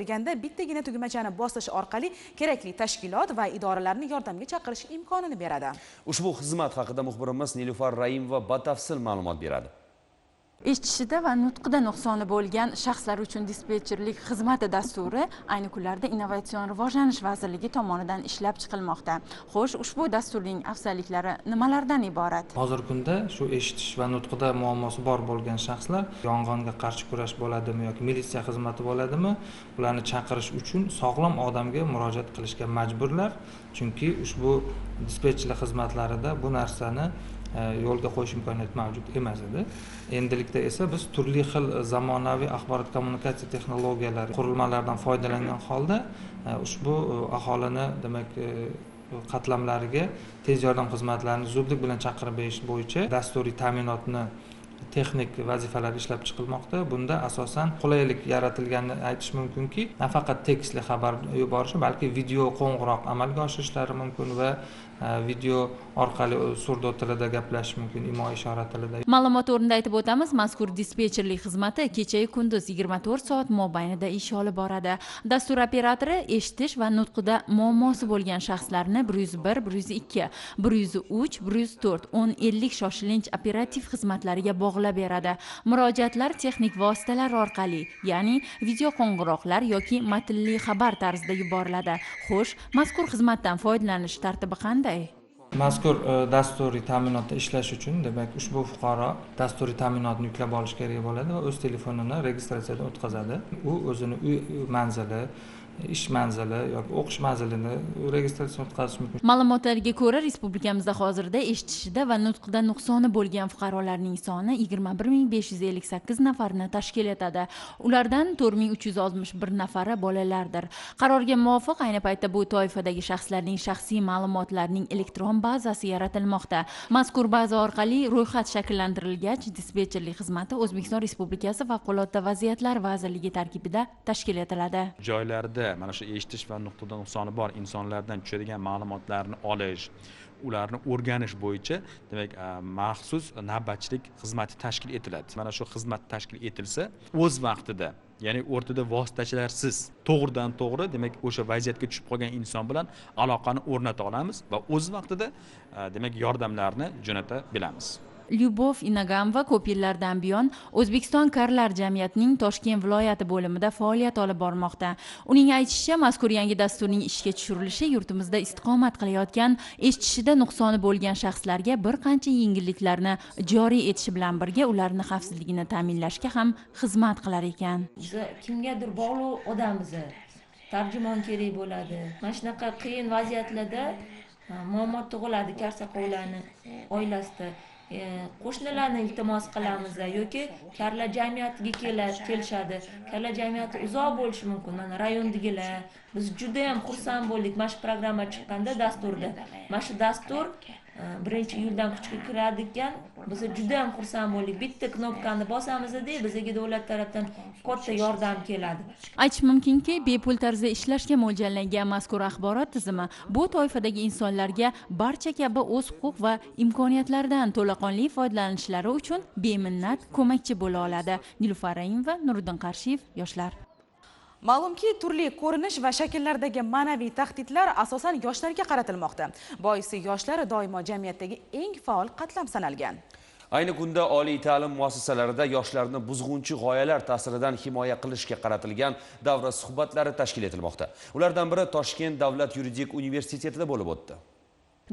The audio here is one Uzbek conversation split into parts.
Deganda bittagina tugmachani bosish orqali kerakli tashkilot va idoralarni yordamga chaqirish imkonini beradi. Ushbu xizmat haqida muxbirimiz Nilufar Raimova batafsil ma'lumot beradi. Eshitishida va nutqida nuqsoni bo'lgan shaxslar uchun dispetcherlik xizmati dasturi ayni kunlarda Innovatsion rivojlanish vazirligi tomonidan ishlab chiqilmoqda. Xo'sh, ushbu dasturning afzalliklari nimalardan iborat? Hozirgi kunda shu eshitish va nutqida muammosi bor bo'lgan shaxslar yong'inga qarshi kurash bo'ladimi yoki militsiya xizmati bo'ladimi, ularni chaqirish uchun sog'lom odamga murojaat qilishga majburlar. Chunki ushbu dispetcherlik xizmatlarida bu narsani yo'lga qo'yish imkoniyati mavjud emas edi. Endilikda esa biz turli xil zamonaviy axborot kommunikatsiya texnologiyalari qurilmalaridan foydalangan holda ushbu aholini demak qatlamlariga tez yordam xizmatlarini zudlik bilan chaqirib berish bo'yicha dasturiy ta'minotni texnik vazifalar ishlab chiqilmoqda. Bunda asosan qulaylik yaratilganini aytish mumkinki, nafaqat tekstli xabar yuborishi, balki video qo'ng'iroq amalga oshirishlari mumkin va video orqali surdo tilida gaplashish mumkin, imo-ishora tilida. Ma'lumot o'rnida aytib o'tamiz, mazkur dispetcherlik xizmati kecha-yu kunduz 24 soat mobaynida ish olib boradi. Dastur operatori eshitish va nutqida muammosi bo'lgan shaxslarni 101, 102, 103, 104, 1050 shoshilinch operativ xizmatlariga bog'lab beradi. Murojaatlar texnik vositalar orqali, ya'ni video qo'ng'iroqlar yoki matnli xabar tarzida yuboriladi. Xo'sh, mazkur xizmatdan foydalanish tartibi qanday? Mazkur dasturiy ta'minotda ishlash uchun demak ushbu fuqaro dasturiy ta'minotni yuklab olish kerak bo'ladi va o'z telefonini registratsiyadan o'tkazadi. U o'zini uy manzili, ish manzili yoki o'qish manzilini registratsiya o'tkazish mumkin. Ma'lumotlarga ko'ra, respublikamizda hozirda eshitishida va nutqida nuqsoni bo'lgan fuqarolarning soni 21558 nafarni tashkil etadi. Ulardan 4361 nafari bolalardir. Qarorga muvofiq ayni paytda bu toifadagi shaxslarning shaxsiy ma'lumotlarining elektron bazasi yaratilmoqda. Mazkur baza orqali ro'yxat shakllantirilgach, dispetcherlik xizmati O'zbekiston Respublikasi Favqulodda vaziyatlar vazirligi tarkibida tashkil etiladi. Joylarda mana shu eshitish va nuqtada nuqsoni bor insonlardan tushadigan ma'lumotlarni olish, ularni o'rganish bo'yicha demak maxsus navbatchilik xizmati tashkil etiladi. Mana shu xizmat tashkil etilsa, o'z vaqtida, ya'ni o'rtada vositachilarsiz to'g'ridan to'g'ri demak o'sha vaziyatga tushib qolgan inson bilan aloqani o'rnata olamiz va o'z vaqtida demak yordamlarni jo'nata bilamiz. Lyubov Inagamova ko'p yillardan buyon O'zbekiston karlar jamiyatining Toshkent viloyati bo'limida faoliyat olib bormoqda. Uning aytishicha, mazkur yangi dasturning ishga tushirilishi yurtimizda istiqomat qilayotgan eshitishida nuqsoni bo'lgan shaxslarga bir qancha yengilliklarni joriy etishi bilan birga ularning xavfsizligini ta'minlashga ham xizmat qilar ekan. Biz kimgadir bog'liq odammiz. Tarjimon kerak bo'ladi. Mana shunaqa qiyin vaziyatlarda muammo tug'iladi karsaqovlarning oilasida. Qo'shnilarni iltimos qilamiz yoki karlar jamiyatiga kelishadi. Karlar jamiyati uzoq bo'lishi mumkin. Mana rayondagilar biz juda ham xursand bo'ldik. Mana shu programma chiqqanda dasturda. Mana shu dastur 1-iyuldan kuchga kiradi ekan. Biz juda ham xursand bo'ldik. Bitta knopkani bosamizda bizga davlat tomonidan katta yordam keladi. Aytish mumkinki, bepul tarzda ishlashga mo'ljallangan mazkur axborot tizimi bu toifadagi insonlarga barcha kabi o'z huquq va imkoniyatlaridan to'laqonli foydalanishlari uchun beminnat ko'makchi bo'la oladi. Nilufar Raimova, Nuriddin Qarshiyev, Yoshlar. Ma'lumki, turli ko'rinish va shakllardagi ma'naviy tahdidlar asosan yoshlarga qaratilmoqda. Boisi yoshlar doimo jamiyatdagi eng faol qatlam sanalgan. Ayni kunda oliy ta'lim muassasalarida yoshlarni buzg'unchi g'oyalar ta'siridan himoya qilishga qaratilgan davra suhbatlari tashkil etilmoqda. Ulardan biri Toshkent davlat yuridik universitetida bo'lib o'tdi.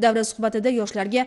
Davra suhbatida yoshlarga